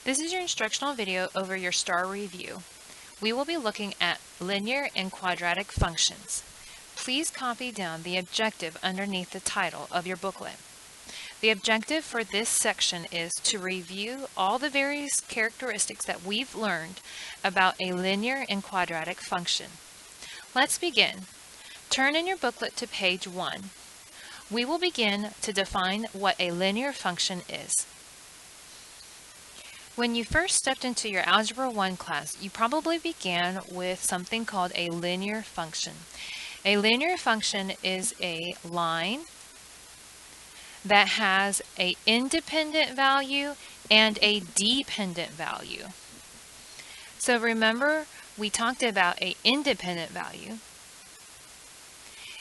This is your instructional video over your STAAR review. We will be looking at linear and quadratic functions. Please copy down the objective underneath the title of your booklet. The objective for this section is to review all the various characteristics that we've learned about a linear and quadratic function. Let's begin. Turn in your booklet to page 1. We will begin to define what a linear function is. When you first stepped into your Algebra 1 class, you probably began with something called a linear function. A linear function is a line that has an independent value and a dependent value. So remember, we talked about an independent value.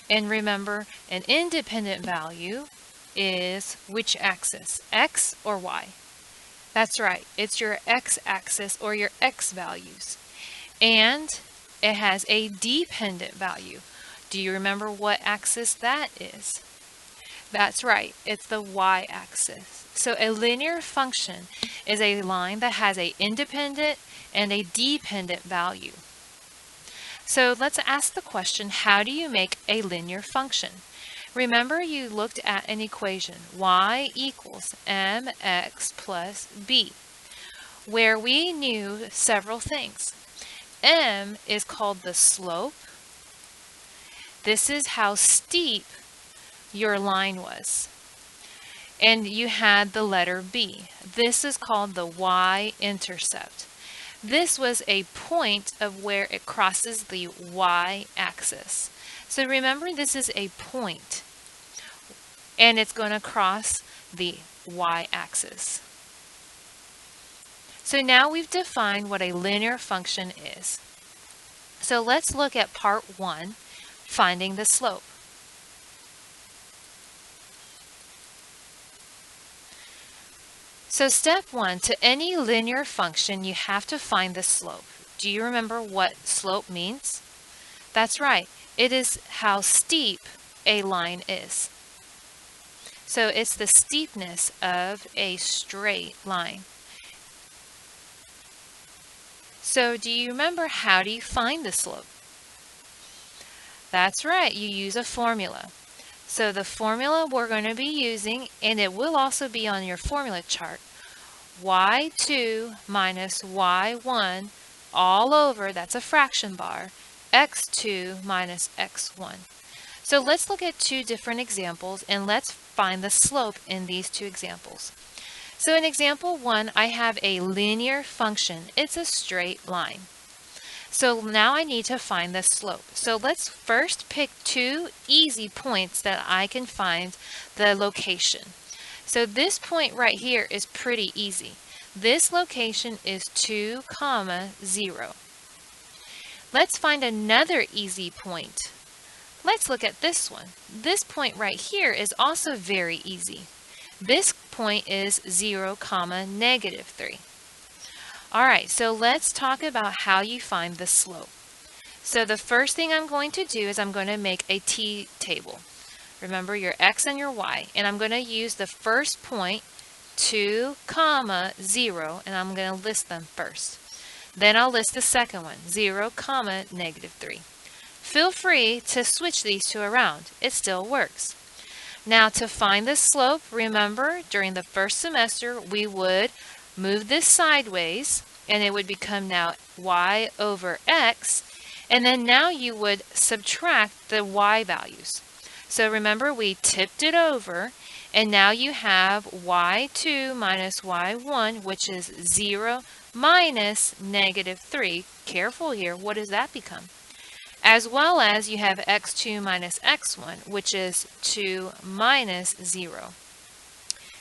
And remember, an independent value is which axis? X or Y? That's right, it's your x-axis or your x values. And it has a dependent value. Do you remember what axis that is? That's right, it's the y-axis. So a linear function is a line that has an independent and a dependent value. So let's ask the question, how do you make a linear function? Remember, you looked at an equation, y equals mx plus b, where we knew several things. M is called the slope. This is how steep your line was. And you had the letter b. This is called the y-intercept. This was a point of where it crosses the y-axis. So remember, this is a point, and it's going to cross the y-axis. So now we've defined what a linear function is. So let's look at part 1, finding the slope. So step 1, to any linear function, you have to find the slope. Do you remember what slope means? That's right. It is how steep a line is. So it's the steepness of a straight line. So do you remember, how do you find the slope? That's right, you use a formula. So the formula we're going to be using, and it will also be on your formula chart, y2 minus y1 all over, that's a fraction bar, x2 minus x1. So let's look at two different examples and let's find the slope in these two examples. So in example 1, I have a linear function. It's a straight line. So now I need to find the slope. So let's first pick two easy points that I can find the location. So this point right here is pretty easy. This location is 2, 0. Let's find another easy point. Let's look at this one. This point right here is also very easy. This point is 0, -3. Alright, so let's talk about how you find the slope. So the first thing I'm going to do is I'm going to make a t-table. Remember your x and your y. And I'm going to use the first point, 2, 0, and I'm going to list them first. Then I'll list the second one, 0, -3. Feel free to switch these two around. It still works. Now to find the slope, remember during the first semester we would move this sideways and it would become now y over x, and then now you would subtract the y values. So remember, we tipped it over and now you have y2 minus y1, which is 0 minus -3. Careful here, what does that become? As well as you have x2 minus x1, which is 2 minus 0.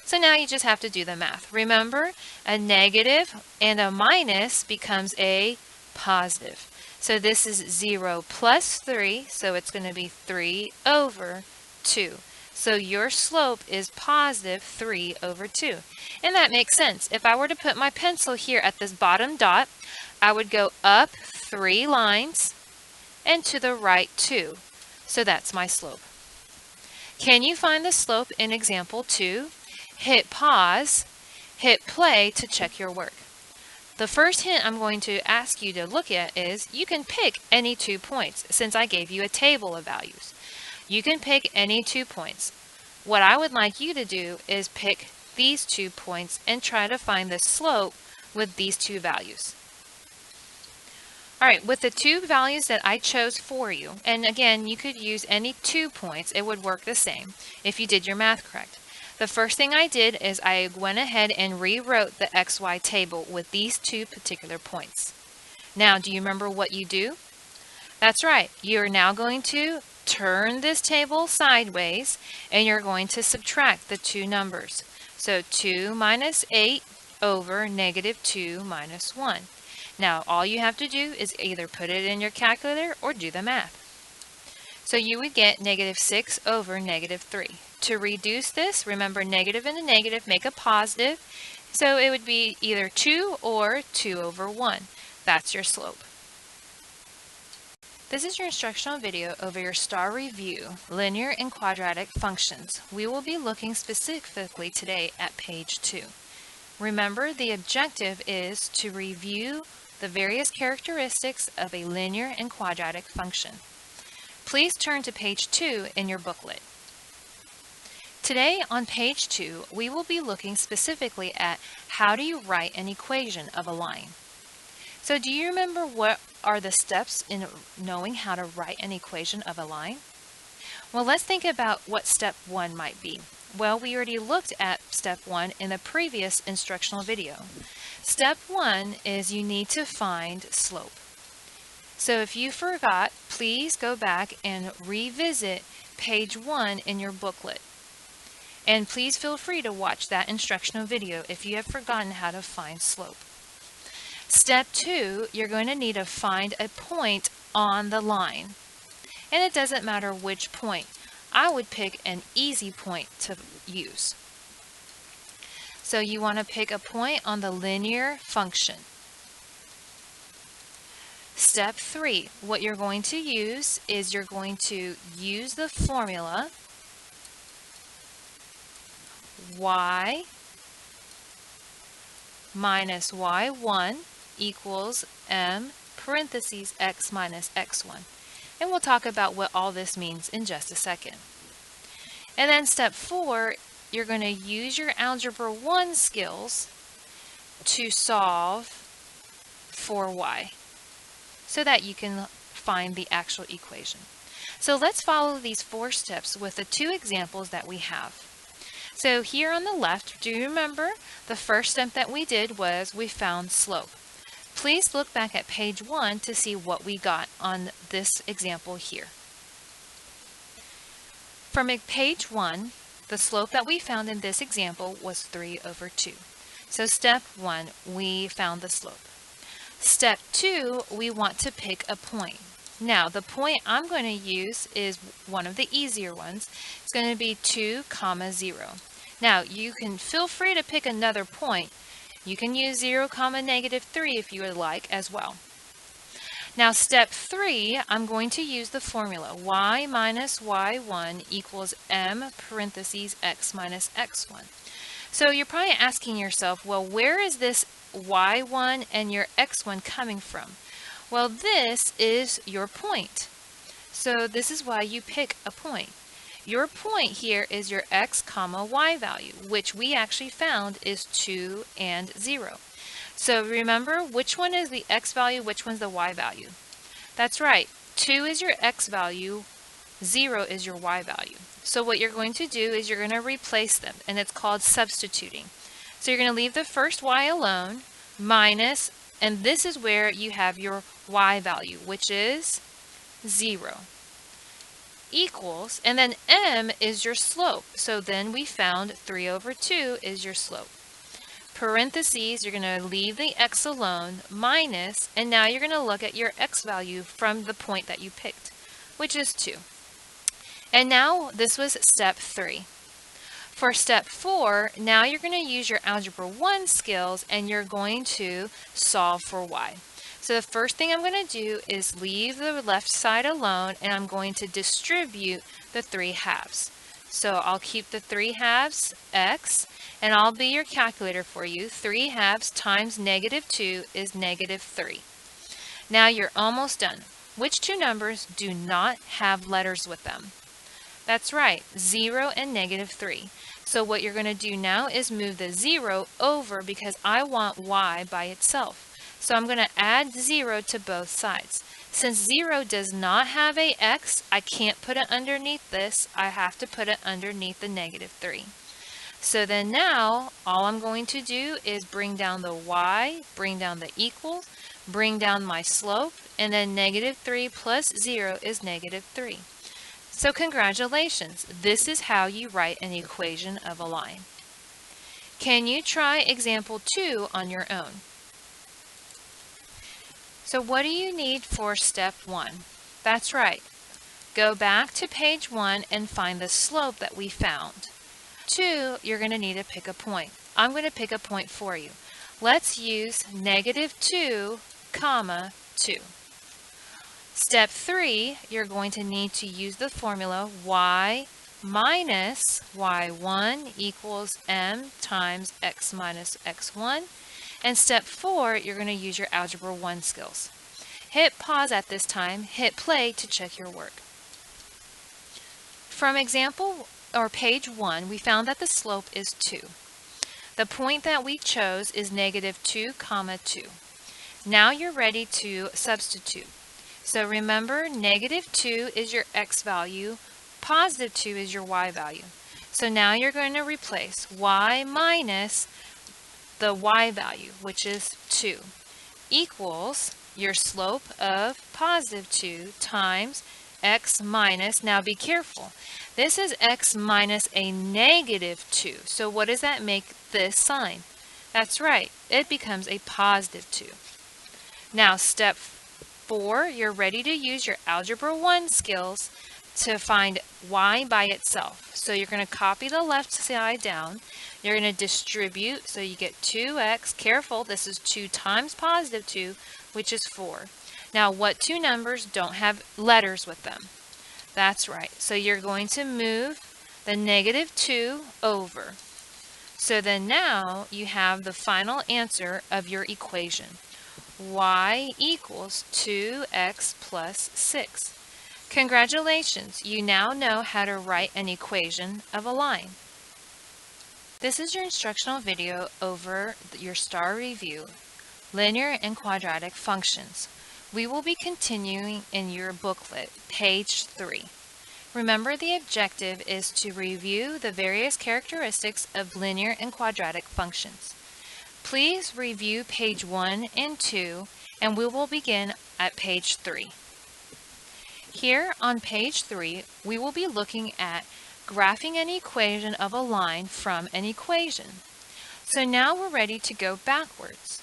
So now you just have to do the math. Remember, a negative and a minus becomes a positive. So this is 0 plus 3, so it's going to be 3 over 2. So your slope is positive 3 over 2. And that makes sense. If I were to put my pencil here at this bottom dot, I would go up 3 lines and to the right 2. So that's my slope. Can you find the slope in example 2? Hit pause, hit play to check your work. the first hint I'm going to ask you to look at is you can pick any 2 points since I gave you a table of values. You can pick any 2 points. What I would like you to do is pick these 2 points and try to find the slope with these 2 values. Alright, with the 2 values that I chose for you, and again, you could use any 2 points, it would work the same if you did your math correct. The first thing I did is I went ahead and rewrote the XY table with these 2 particular points. Now, do you remember what you do? That's right, you're now going to turn this table sideways and you're going to subtract the 2 numbers. So 2 minus 8 over negative 2 minus 1. Now, all you have to do is either put it in your calculator or do the math. So you would get negative 6 over negative 3. To reduce this, remember negative and a negative make a positive. So it would be either 2 or 2 over 1. That's your slope. This is your instructional video over your STAAR review, linear and quadratic functions. We will be looking specifically today at page 2. Remember, the objective is to review the various characteristics of a linear and quadratic function. Please turn to page 2 in your booklet. Today on page 2, we will be looking specifically at how do you write an equation of a line. So do you remember what are the steps in knowing how to write an equation of a line? Well, let's think about what step 1 might be. Well, we already looked at step 1 in the previous instructional video. Step 1 is you need to find slope. So if you forgot, please go back and revisit page 1 in your booklet. And please feel free to watch that instructional video if you have forgotten how to find slope. Step 2, you're going to need to find a point on the line. And it doesn't matter which point. I would pick an easy point to use. So you want to pick a point on the linear function. Step 3, what you're going to use is you're going to use the formula y minus y1 equals m parentheses x minus x1. And we'll talk about what all this means in just a second. And then step 4, you're going to use your Algebra 1 skills to solve for y so that you can find the actual equation. So let's follow these 4 steps with the 2 examples that we have. So here on the left, do you remember the first step that we did was we found slope. Please look back at page 1 to see what we got on this example here. From page 1, the slope that we found in this example was 3 over 2. So step 1, we found the slope. Step 2, we want to pick a point. Now, the point I'm going to use is one of the easier ones. It's going to be 2, 0. Now, you can feel free to pick another point. You can use 0, negative 3 if you would like as well. Now, step 3, I'm going to use the formula y minus y1 equals m parentheses x minus x1. So you're probably asking yourself, well, where is this y1 and your x1 coming from? Well, this is your point. So this is why you pick a point. Your point here is your x, y value, which we actually found is 2 and 0. So remember, which one is the x value, which one's the y value? That's right, 2 is your x value, 0 is your y value. So what you're going to do is you're going to replace them, and it's called substituting. So you're going to leave the first y alone, minus, and this is where you have your y value, which is 0. Equals, and then m is your slope. So then we found 3 over 2 is your slope. Parentheses, you're going to leave the x alone, minus, and now you're going to look at your x value from the point that you picked, which is 2. And now this was step 3. For step 4, now you're going to use your Algebra 1 skills and you're going to solve for y. So the first thing I'm going to do is leave the left side alone and I'm going to distribute the 3 halves. So I'll keep the 3 halves x, and I'll be your calculator for you. 3/2 times -2 is -3. Now you're almost done. Which two numbers do not have letters with them? That's right, 0 and -3. So what you're going to do now is move the 0 over because I want y by itself. So I'm going to add 0 to both sides. Since 0 does not have a x, I can't put it underneath this. I have to put it underneath the -3. So then now, all I'm going to do is bring down the y, bring down the equals, bring down my slope, and then -3 plus 0 is -3. So congratulations, this is how you write an equation of a line. Can you try example 2 on your own? So what do you need for step 1? That's right. Go back to page 1 and find the slope that we found. 2, you're going to need to pick a point. I'm going to pick a point for you. Let's use -2, 2. Step 3, you're going to need to use the formula y minus y1 equals m times x minus x1. And step 4, you're going to use your Algebra 1 skills. Hit pause at this time, hit play to check your work. From example or page 1, we found that the slope is 2. The point that we chose is -2, 2. Now you're ready to substitute. So remember, -2 is your x value, +2 is your y value. So now you're going to replace y minus the y value, which is 2, equals your slope of +2 times x minus, now be careful, this is x minus a -2. So what does that make this sign? That's right, it becomes a +2. Now step 4, you're ready to use your Algebra 1 skills to find y by itself. So you're going to copy the left side down. You're going to distribute, so you get 2x. Careful, this is 2 times +2, which is 4. Now, what two numbers don't have letters with them? That's right. So you're going to move the -2 over. So then now you have the final answer of your equation. Y equals 2x plus 6. Congratulations, you now know how to write an equation of a line. This is your instructional video over your STAAR review, linear and quadratic functions. We will be continuing in your booklet, page 3. Remember, the objective is to review the various characteristics of linear and quadratic functions. Please review page 1 and 2, and we will begin at page 3. Here on page 3, we will be looking at graphing an equation of a line from an equation. So now we're ready to go backwards.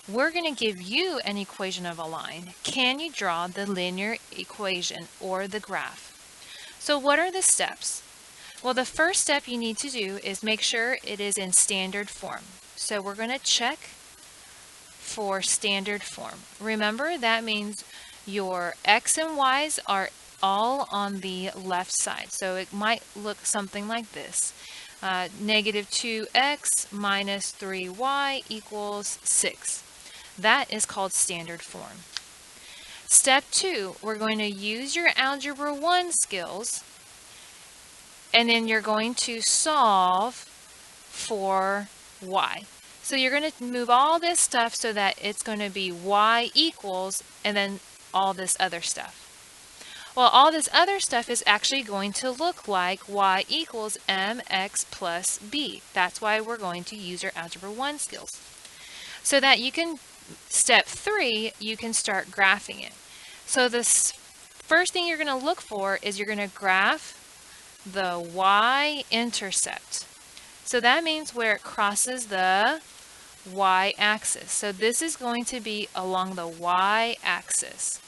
We're going to give you an equation of a line. Can you draw the linear equation or the graph? So what are the steps? Well, the first step you need to do is make sure it is in standard form. So we're going to check for standard form. Remember, that means your x and y's are all on the left side. So it might look something like this. -2x minus 3y equals 6. That is called standard form. Step 2, we're going to use your Algebra 1 skills, and then you're going to solve for y. So you're going to move all this stuff so that it's going to be y equals, and then all this other stuff. Well, all this other stuff is actually going to look like y equals mx plus b. That's why we're going to use our Algebra 1 skills. So that you can, step 3, you can start graphing it. So this first thing you're going to look for is you're going to graph the y-intercept. So that means where it crosses the y-axis. So this is going to be along the y-axis.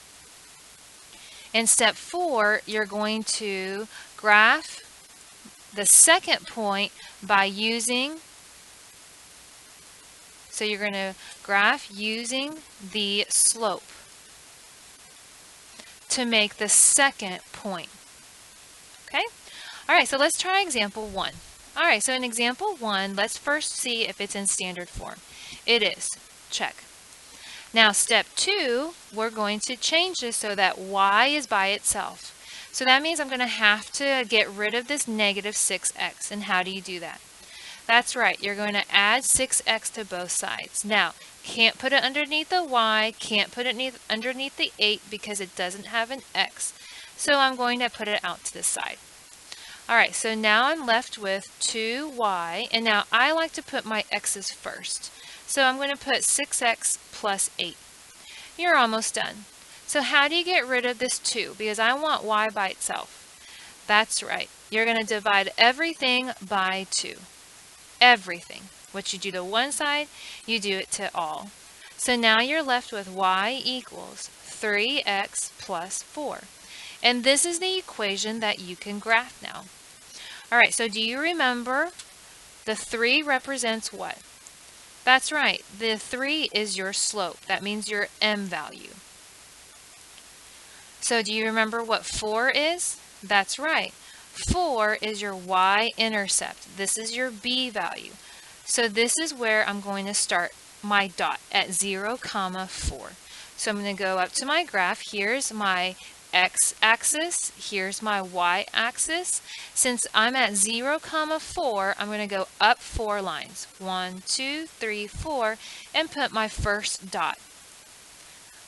In step 4, you're going to graph the second point by using, so you're going to graph using the slope to make the second point. Okay? All right, so let's try example 1. All right, so in example 1, let's first see if it's in standard form. It is. Check. Now step 2, we're going to change this so that y is by itself. So that means I'm going to have to get rid of this negative 6x. And how do you do that? That's right, you're going to add 6x to both sides. Now, can't put it underneath the y, can't put it underneath the 8 because it doesn't have an x. So I'm going to put it out to the side. Alright, so now I'm left with 2y, and now I like to put my x's first. So I'm going to put 6x plus 8. You're almost done. So how do you get rid of this 2? Because I want y by itself. That's right. You're going to divide everything by 2. Everything. What you do to one side, you do it to all. So now you're left with y equals 3x plus 4. And this is the equation that you can graph now. Alright, so do you remember the 3 represents what? That's right, the 3 is your slope. That means your m value. So do you remember what 4 is? That's right. 4 is your y-intercept. This is your b value. So this is where I'm going to start my dot at 0, 4. So I'm going to go up to my graph. Here's my x-axis. Here's my y-axis. Since I'm at 0, 4, I'm going to go up 4 lines. 1, 2, 3, 4, and put my first dot.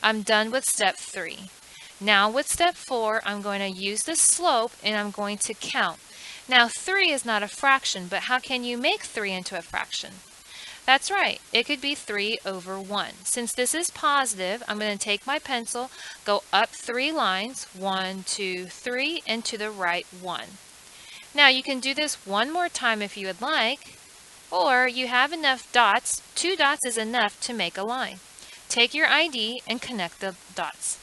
I'm done with step 3. Now with step 4, I'm going to use the slope and I'm going to count. Now 3 is not a fraction, but how can you make 3 into a fraction? That's right, it could be 3 over 1. Since this is positive, I'm going to take my pencil, go up 3 lines, 1, 2, 3, and to the right 1. Now you can do this one more time if you would like, or you have enough dots. 2 dots is enough to make a line. Take your ID and connect the dots.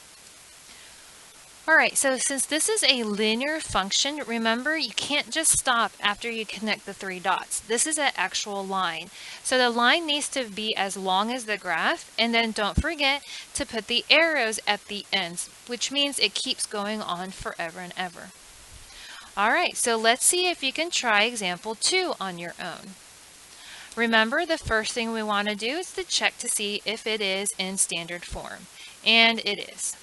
Alright, so since this is a linear function, remember you can't just stop after you connect the 3 dots. This is an actual line. So the line needs to be as long as the graph, and then don't forget to put the arrows at the ends, which means it keeps going on forever and ever. Alright, so let's see if you can try example 2 on your own. Remember, the first thing we want to do is to check to see if it is in standard form. And it is.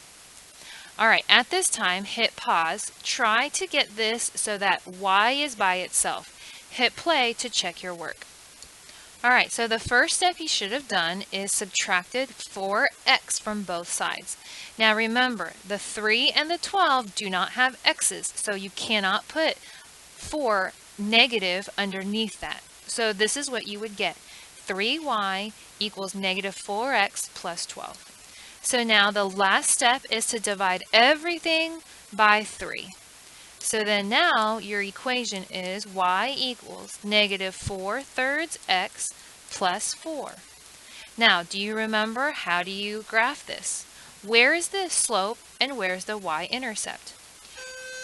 Alright, at this time, hit pause. Try to get this so that y is by itself. Hit play to check your work. Alright, so the first step you should have done is subtracted 4x from both sides. Now remember, the 3 and the 12 do not have x's, so you cannot put 4 negative underneath that. So this is what you would get. 3y equals negative 4x plus 12. So now the last step is to divide everything by 3. So then now your equation is y equals negative 4/3 x plus 4. Now, do you remember how do you graph this? Where is the slope and where's the y-intercept?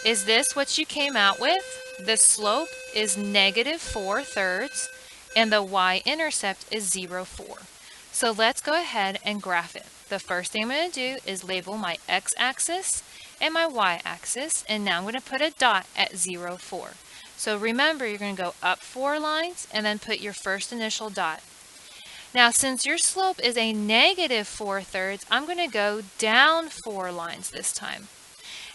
Is this what you came out with? The slope is negative 4/3 and the y-intercept is 0, 4. So let's go ahead and graph it. The first thing I'm going to do is label my x-axis and my y-axis, and now I'm going to put a dot at 0, 4. So remember, you're going to go up 4 lines and then put your first initial dot. Now since your slope is a negative 4/3, I'm going to go down 4 lines this time,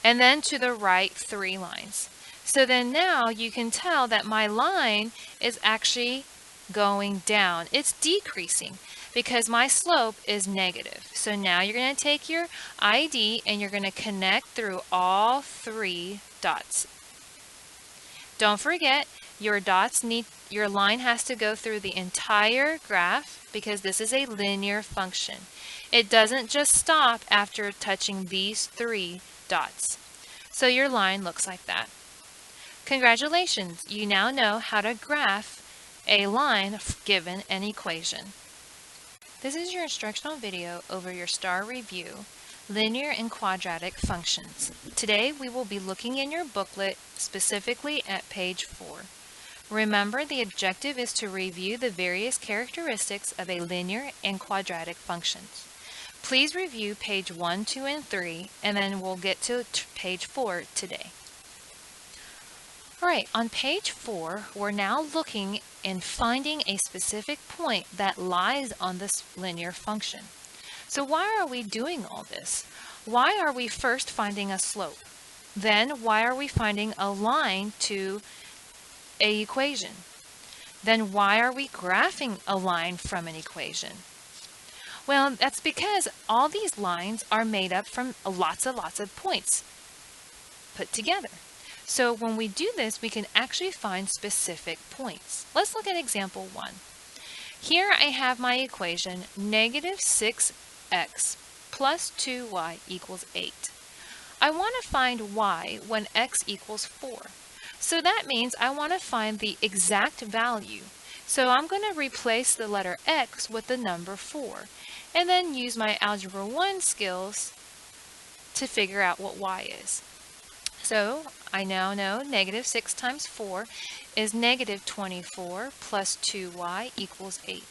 and then to the right 3 lines. So then now you can tell that my line is actually going down. It's decreasing because my slope is negative. So now you're going to take your ID and you're going to connect through all 3 dots. Don't forget, your line has to go through the entire graph because this is a linear function. It doesn't just stop after touching these 3 dots. So your line looks like that. Congratulations, you now know how to graph a line given an equation. This is your instructional video over your STAAR review, linear and quadratic functions. Today we will be looking in your booklet specifically at page 4. Remember, the objective is to review the various characteristics of a linear and quadratic functions. Please review page 1, 2, and 3, and then we'll get to page 4 today. All right, on page 4, we're now looking and finding a specific point that lies on this linear function. So why are we doing all this? Why are we first finding a slope? Then why are we finding a line to an equation? Then why are we graphing a line from an equation? Well, that's because all these lines are made up from lots of points put together. So when we do this, we can actually find specific points. Let's look at example 1. Here I have my equation negative 6x plus 2y equals 8. I want to find y when x equals 4. So that means I want to find the exact value. So I'm going to replace the letter x with the number 4 and then use my Algebra 1 skills to figure out what y is. So I now know negative 6 times 4 is negative 24 plus 2y equals 8.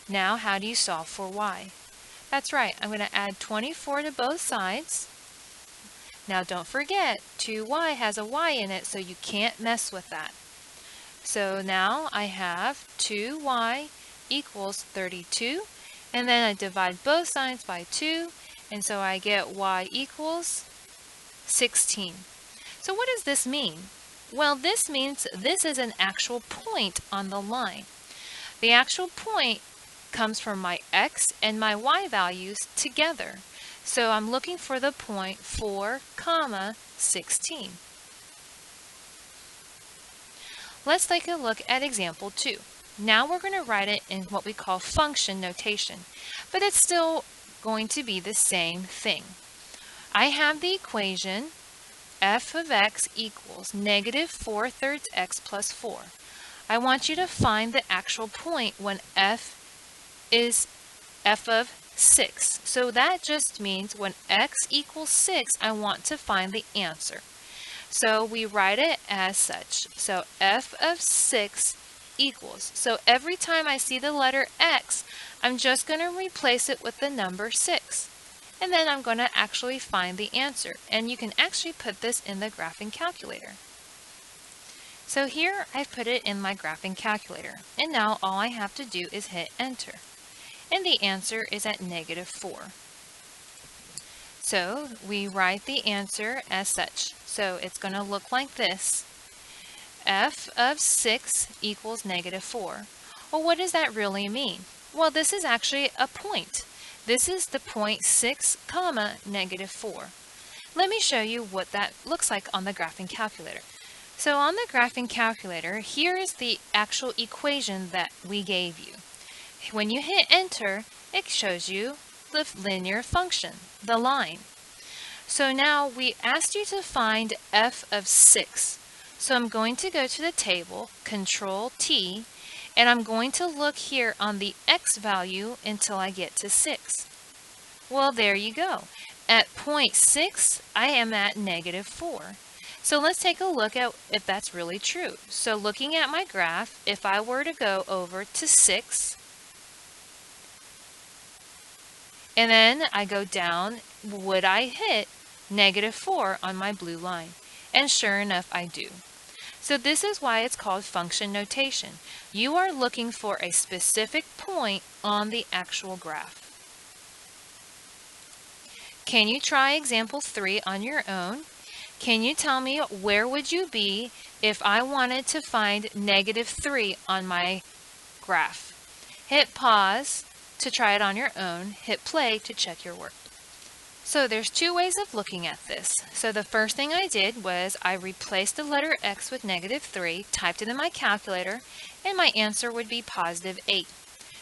Now how do you solve for y? That's right, I'm going to add 24 to both sides. Now don't forget, 2y has a y in it, so you can't mess with that. So now I have 2y equals 32, and then I divide both sides by 2, and so I get y equals 16. So what does this mean? Well, this means this is an actual point on the line. The actual point comes from my x and my y values together. So I'm looking for the point 4, 16. Let's take a look at example 2. Now we're going to write it in what we call function notation, but it's still going to be the same thing. I have the equation f of x equals negative 4/3 x plus 4. I want you to find the actual point when f is f of 6. So that just means when x equals 6, I want to find the answer. So we write it as such. So f of 6 equals. So every time I see the letter x, I'm just going to replace it with the number 6. And then I'm going to actually find the answer. And you can actually put this in the graphing calculator. So here I've put it in my graphing calculator. And now all I have to do is hit enter. And the answer is at negative 4. So we write the answer as such. So it's going to look like this. F of 6 equals negative 4. Well, what does that really mean? Well, this is actually a point. This is the point 6, negative 4. Let me show you what that looks like on the graphing calculator. So on the graphing calculator, here is the actual equation that we gave you. When you hit enter, it shows you the linear function, the line. So now we asked you to find f of 6. So I'm going to go to the table, Control T, and I'm going to look here on the x value until I get to 6. Well, there you go. At point 6, I am at negative 4. So let's take a look at if that's really true. So looking at my graph, if I were to go over to 6, and then I go down, would I hit negative 4 on my blue line? And sure enough, I do. So this is why it's called function notation. You are looking for a specific point on the actual graph. Can you try example 3 on your own? Can you tell me where would you be if I wanted to find negative 3 on my graph? Hit pause to try it on your own. Hit play to check your work. So there's two ways of looking at this. So the first thing I did was I replaced the letter x with negative 3, typed it in my calculator, and my answer would be positive 8.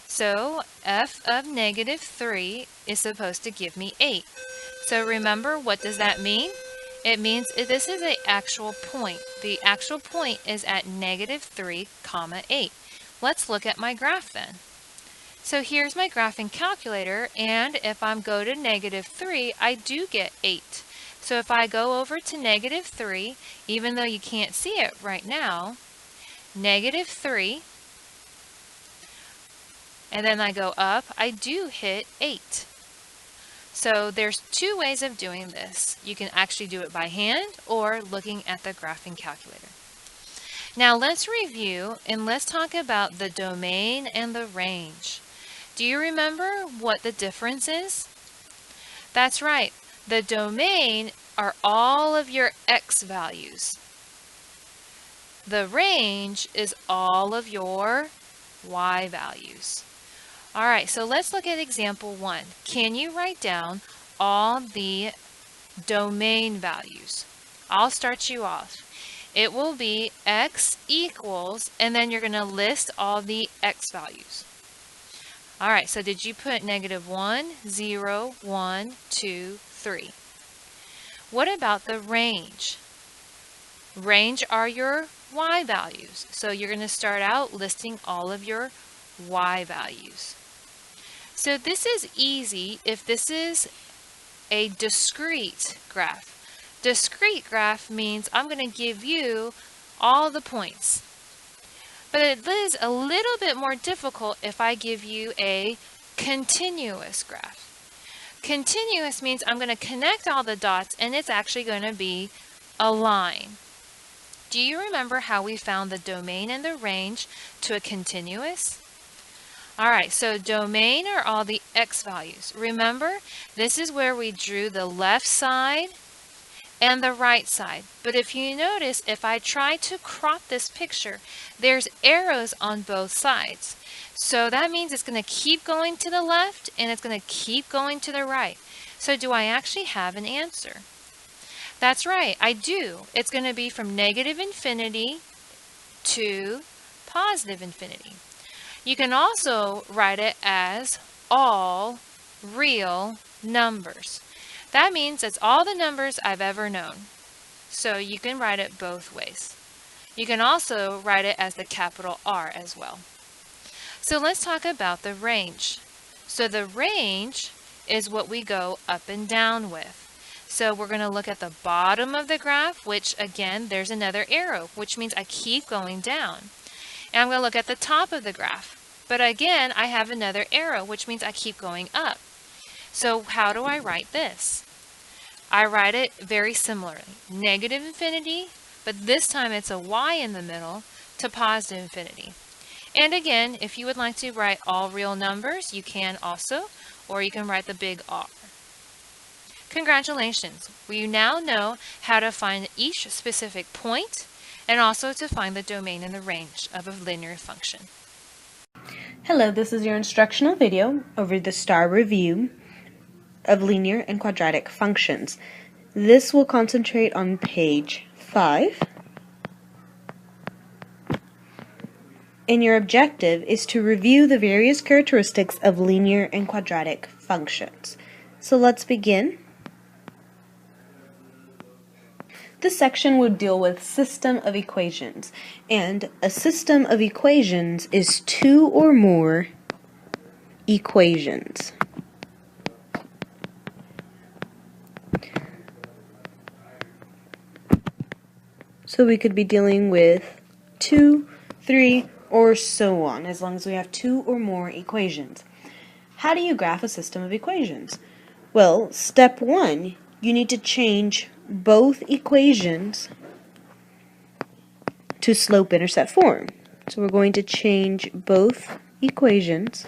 So f of negative 3 is supposed to give me 8. So remember, what does that mean? It means this is an actual point. The actual point is at negative 3, 8. Let's look at my graph then. So here's my graphing calculator, and if I go to negative 3, I do get 8. So if I go over to negative 3, even though you can't see it right now, negative 3, and then I go up, I do hit 8. So there's two ways of doing this. You can actually do it by hand or looking at the graphing calculator. Now let's review and let's talk about the domain and the range. Do you remember what the difference is? That's right. The domain are all of your x values. The range is all of your y values. All right, so let's look at example 1. Can you write down all the domain values? I'll start you off. It will be x equals, and then you're going to list all the x values. All right, so did you put -1, 0, 1, 2, 3? What about the range? Range are your y values. So you're going to start out listing all of your y values. So this is easy if this is a discrete graph. Discrete graph means I'm going to give you all the points. But it is a little bit more difficult if I give you a continuous graph. Continuous means I'm going to connect all the dots and it's actually going to be a line. Do you remember how we found the domain and the range to a continuous? All right, so domain are all the x values. Remember, this is where we drew the left side and the right side. But if you notice, if I try to crop this picture, there's arrows on both sides. So that means it's going to keep going to the left and it's going to keep going to the right. So do I actually have an answer? That's right, I do. It's going to be from -infinity to +infinity. You can also write it as all real numbers. That means it's all the numbers I've ever known. So you can write it both ways. You can also write it as the capital R as well. So let's talk about the range. So the range is what we go up and down with. So we're going to look at the bottom of the graph, which again, there's another arrow, which means I keep going down. And I'm going to look at the top of the graph. But again, I have another arrow, which means I keep going up. So how do I write this? I write it very similarly. -infinity, but this time it's a y in the middle, to +infinity. And again, if you would like to write all real numbers, you can also, or you can write the big R. Congratulations! We now know how to find each specific point and also to find the domain and the range of a linear function. Hello, this is your instructional video over the STAAR review of linear and quadratic functions. This will concentrate on page 5. And your objective is to review the various characteristics of linear and quadratic functions. So let's begin. This section would deal with system of equations, and a system of equations is two or more equations. So we could be dealing with 2, 3, or so on, as long as we have two or more equations. How do you graph a system of equations? Well, step 1, you need to change both equations to slope-intercept form. So we're going to change both equations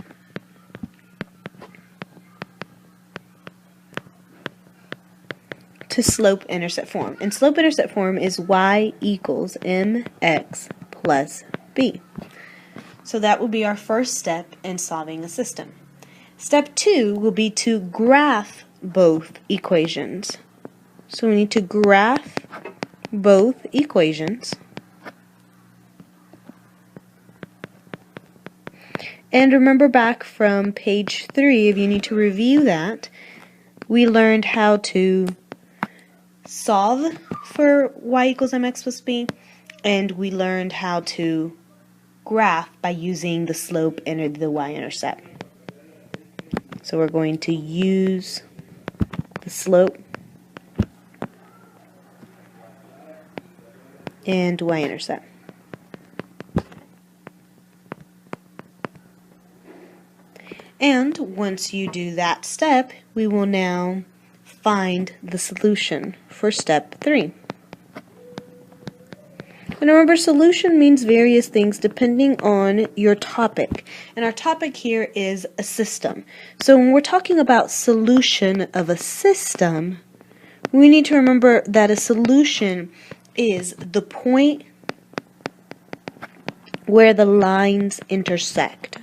to slope-intercept form. And slope-intercept form is y equals mx plus b. So that will be our first step in solving a system. Step 2 will be to graph both equations. So we need to graph both equations. And remember back from page 3, if you need to review that, we learned how to solve for y equals mx plus b, and we learned how to graph by using the slope and the y-intercept. So we're going to use the slope and y-intercept. And once you do that step, we will now find the solution for step 3. And remember, solution means various things depending on your topic. And our topic here is a system. So when we're talking about solution of a system, we need to remember that a solution is the point where the lines intersect.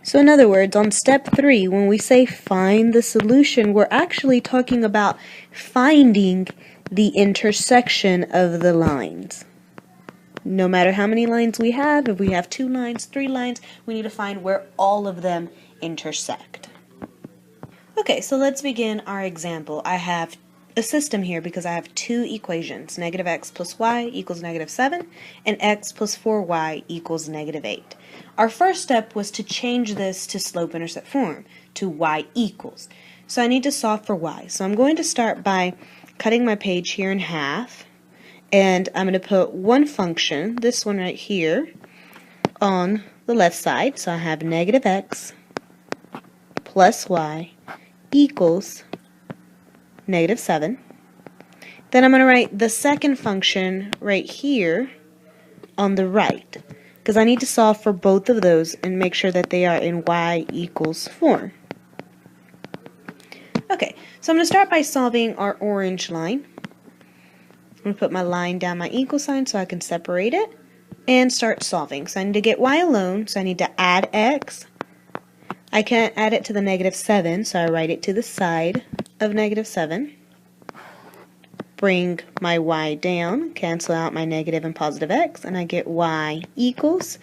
So in other words, on step 3, when we say find the solution, we're actually talking about finding the intersection of the lines. No matter how many lines we have, if we have 2 lines, 3 lines, we need to find where all of them intersect. Okay, so let's begin our example. I have a system here because I have 2 equations, negative x plus y equals negative 7, and x plus 4y equals negative 8. Our first step was to change this to slope-intercept form, to y equals. So I need to solve for y. So I'm going to start by cutting my page here in half, and I'm going to put one function, this one right here, on the left side. So I have negative x plus y equals negative 7. Then I'm going to write the second function right here on the right, because I need to solve for both of those and make sure that they are in y equals form. Okay, so I'm going to start by solving our orange line. I'm going to put my line down my equal sign so I can separate it and start solving. So I need to get y alone, so I need to add x. I can't add it to the negative 7, so I write it to the side of negative 7. Bring my y down, cancel out my negative and positive x, and I get y equals.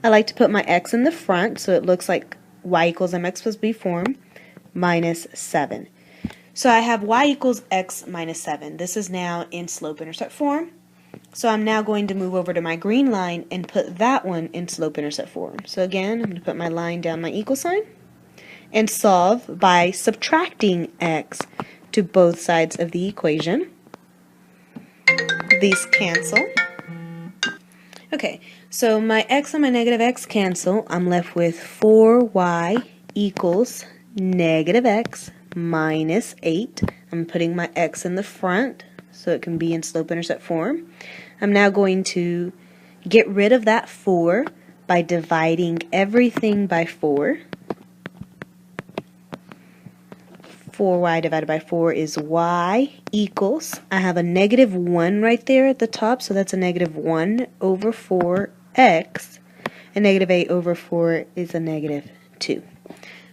I like to put my x in the front so it looks like y equals mx plus b form, minus 7. So I have y equals x minus 7. This is now in slope-intercept form. So I'm now going to move over to my green line and put that one in slope-intercept form. So again, I'm going to put my line down my equal sign and solve by subtracting x to both sides of the equation. These cancel. Okay, so my x and my negative x cancel. I'm left with 4y equals negative x minus 8. I'm putting my x in the front so it can be in slope-intercept form. I'm now going to get rid of that 4 by dividing everything by 4. 4y divided by 4 is y equals, I have a negative 1 right there at the top, so that's a negative 1 over 4x, and negative 8 over 4 is a negative 2.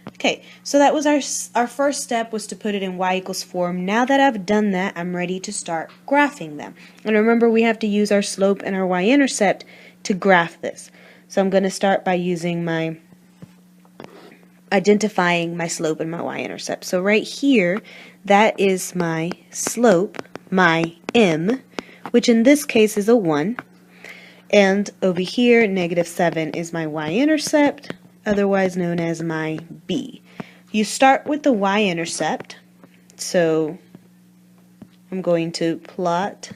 Okay, so that was our first step, was to put it in y equals form. Now that I've done that, I'm ready to start graphing them. And remember, we have to use our slope and our y-intercept to graph this. So I'm going to start by using my identifying my slope and my y-intercept. So right here, that is my slope, my m, which in this case is a 1. And over here, negative 7 is my y-intercept, otherwise known as my b. You start with the y-intercept, so I'm going to plot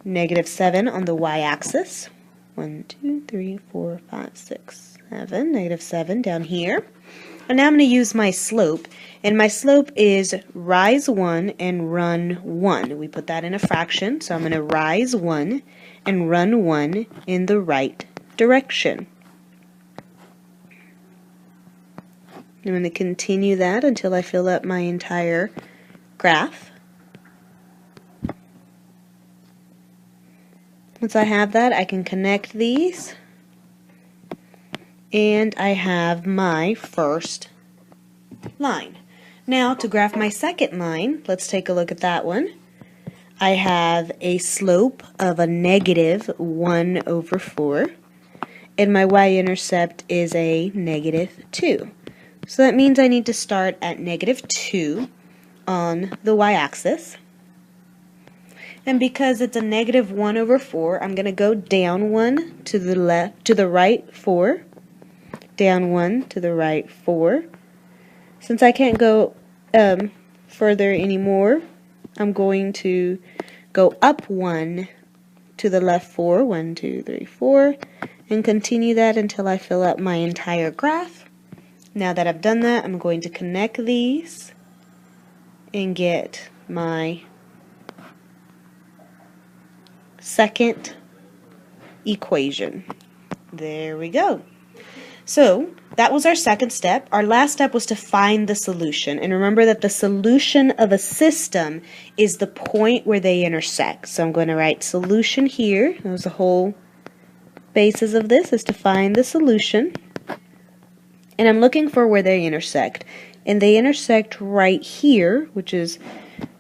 negative 7 on the y-axis. 1, 2, 3, 4, 5, 6, 7, negative 7 down here. And now I'm going to use my slope, and my slope is rise 1 and run 1. We put that in a fraction, so I'm going to rise 1 and run 1 in the right direction. I'm going to continue that until I fill up my entire graph. Once I have that, I can connect these, and I have my first line. Now, to graph my second line, let's take a look at that one. I have a slope of a negative 1 over 4, and my y-intercept is a negative 2. So that means I need to start at negative 2 on the y-axis. And because it's a negative 1 over 4, I'm going to go down 1 to the left, to the right 4, down 1 to the right 4. Since I can't go further anymore, I'm going to go up 1 to the left 4, 1, 2, 3, 4, and continue that until I fill up my entire graph. Now that I've done that, I'm going to connect these and get my second equation. There we go. So that was our second step. Our last step was to find the solution. And remember that the solution of a system is the point where they intersect. So I'm going to write solution here. That was the whole basis of this, is to find the solution. And I'm looking for where they intersect. And they intersect right here, which is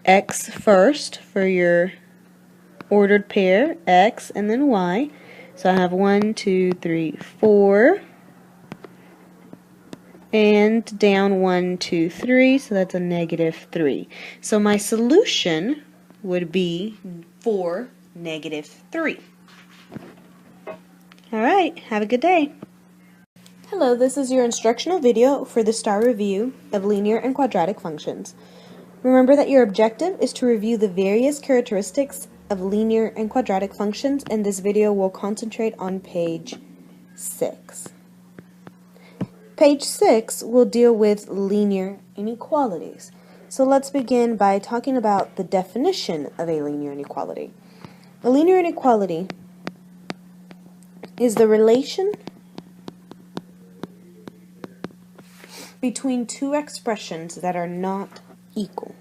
x first for your ordered pair, x and then y. So I have 1, 2, 3, 4. And down 1, 2, 3, so that's a -3. So my solution would be 4, -3. Alright, have a good day. Hello, this is your instructional video for the STAAR review of linear and quadratic functions. Remember that your objective is to review the various characteristics of linear and quadratic functions, and this video will concentrate on page 6. Page 6 will deal with linear inequalities. So let's begin by talking about the definition of a linear inequality. A linear inequality is the relation between two expressions that are not equal.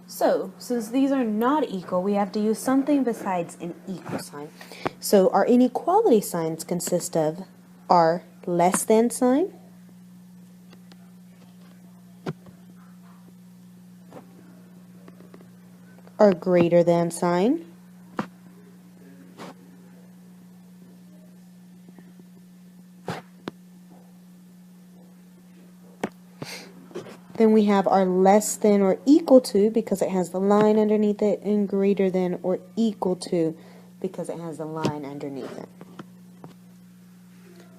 So, since these are not equal, we have to use something besides an equal sign. So our inequality signs consist of our less than sign, our greater than sign, then we have our less than or equal to because it has the line underneath it, and greater than or equal to because it has the line underneath it.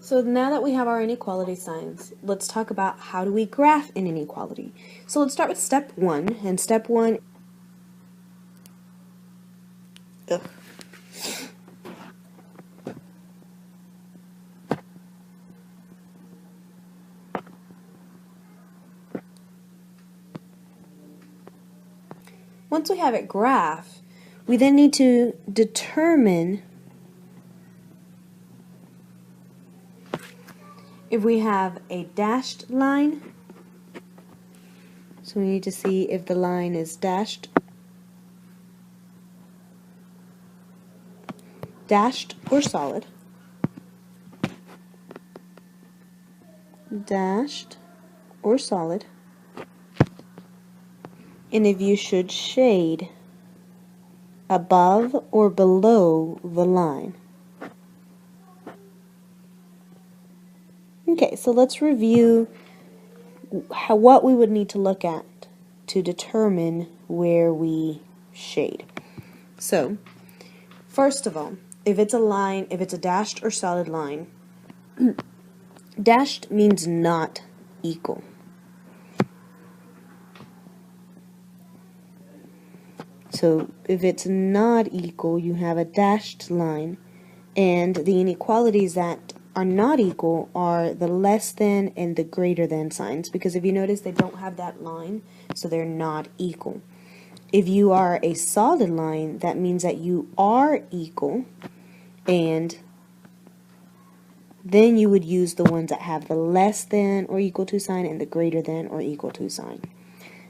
So now that we have our inequality signs, let's talk about how do we graph an inequality. So let's start with step 1, and step 1 Once we have it graphed, we then need to determine if we have a dashed line. So we need to see if the line is dashed or solid. Dashed or solid. And if you should shade above or below the line. Okay, so let's review what we would need to look at to determine where we shade. So, first of all, if it's a line, if it's a dashed or solid line, dashed means not equal. So if it's not equal, you have a dashed line, and the inequalities that are not equal are the less than and the greater than signs, because if you notice they don't have that line, so they're not equal. If you are a solid line, that means that you are equal, and then you would use the ones that have the less than or equal to sign and the greater than or equal to sign.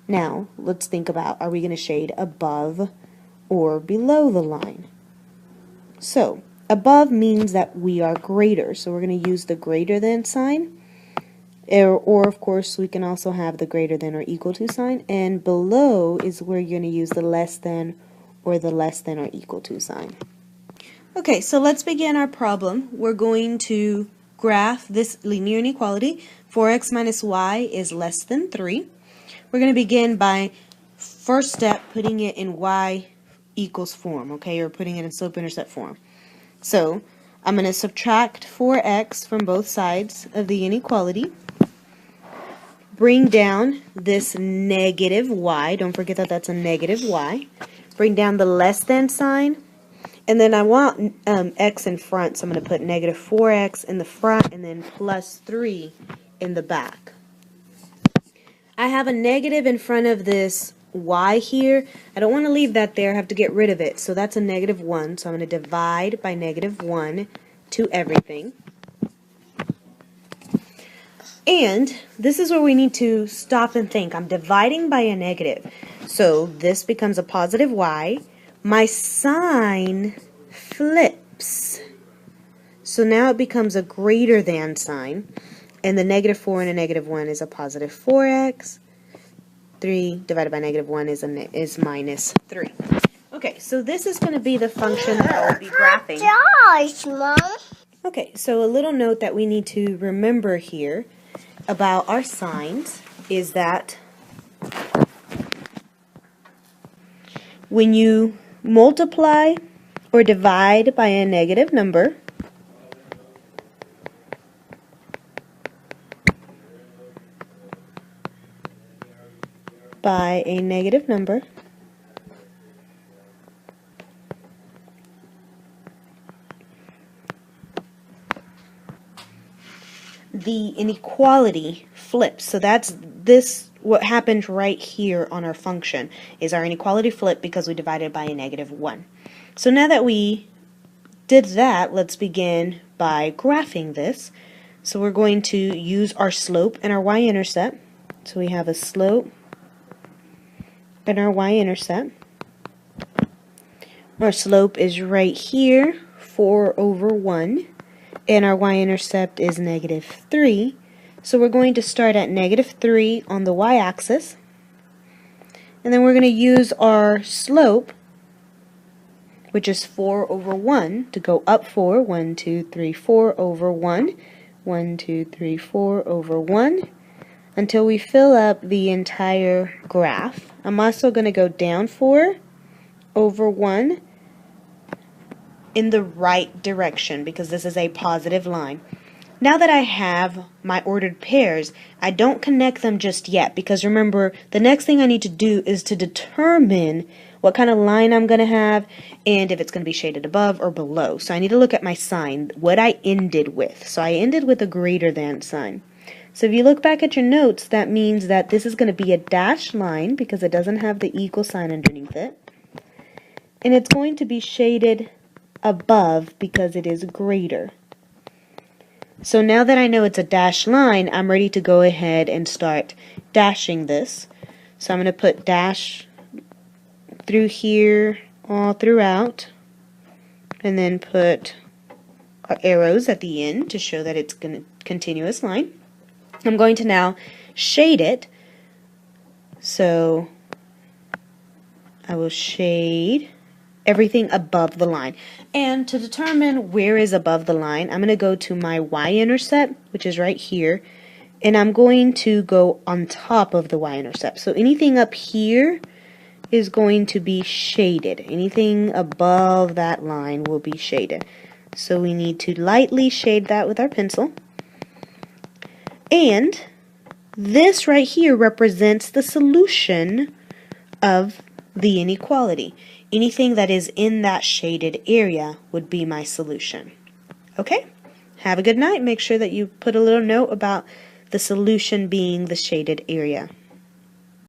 Now, let's think about, are we going to shade above or below the line? So, above means that we are greater, so we're going to use the greater than sign, or of course we can also have the greater than or equal to sign, and below is where you're going to use the less than or the less than or equal to sign. Okay, so let's begin our problem. We're going to graph this linear inequality. 4x minus y is less than 3. We're going to begin by, first step, putting it in y equals form, okay, or putting it in slope-intercept form. So I'm going to subtract 4x from both sides of the inequality, bring down this negative y, don't forget that that's a negative y, bring down the less than sign, And then I want x in front, so I'm going to put negative 4x in the front and then plus 3 in the back. I have a negative in front of this y here. I don't want to leave that there. I have to get rid of it. So that's a negative 1. So I'm going to divide by negative 1 to everything. And this is where we need to stop and think. I'm dividing by a negative. So this becomes a positive y. My sign flips. So now it becomes a greater than sign. And the negative 4 and a negative 1 is a positive 4x. 3 divided by negative 1 is minus 3. Okay, so this is going to be the function that I will be graphing. Gosh, Mom. Okay, so a little note that we need to remember here about our signs is that when you multiply or divide by a negative number, the inequality flips. So that's what happened right here on our function is our inequality flipped because we divided by a negative 1. So now that we did that, let's begin by graphing this. So we're going to use our slope and our y-intercept. So we have a slope and our y-intercept. Our slope is right here, 4 over 1, and our y-intercept is negative 3. So we're going to start at negative 3 on the y-axis, and then we're going to use our slope, which is 4 over 1, to go up 4, 1, 2, 3, 4 over 1, 1, 2, 3, 4 over 1, until we fill up the entire graph. I'm also going to go down 4 over 1 in the right direction because this is a positive line. Now that I have my ordered pairs, I don't connect them just yet because remember, the next thing I need to do is to determine what kind of line I'm going to have and if it's going to be shaded above or below. So I need to look at my sign, what I ended with. So I ended with a greater than sign. So if you look back at your notes, that means that this is going to be a dashed line because it doesn't have the equal sign underneath it. And it's going to be shaded above because it is greater. So now that I know it's a dashed line, I'm ready to go ahead and start dashing this. So I'm going to put dash through here all throughout, and then put arrows at the end to show that it's a continuous line. I'm going to now shade it. So I will shade everything above the line. And to determine where is above the line, I'm going to go to my y-intercept, which is right here, and I'm going to go on top of the y-intercept. So anything up here is going to be shaded. Anything above that line will be shaded. So we need to lightly shade that with our pencil. And this right here represents the solution of the inequality. Anything that is in that shaded area would be my solution. Okay? Have a good night. Make sure that you put a little note about the solution being the shaded area.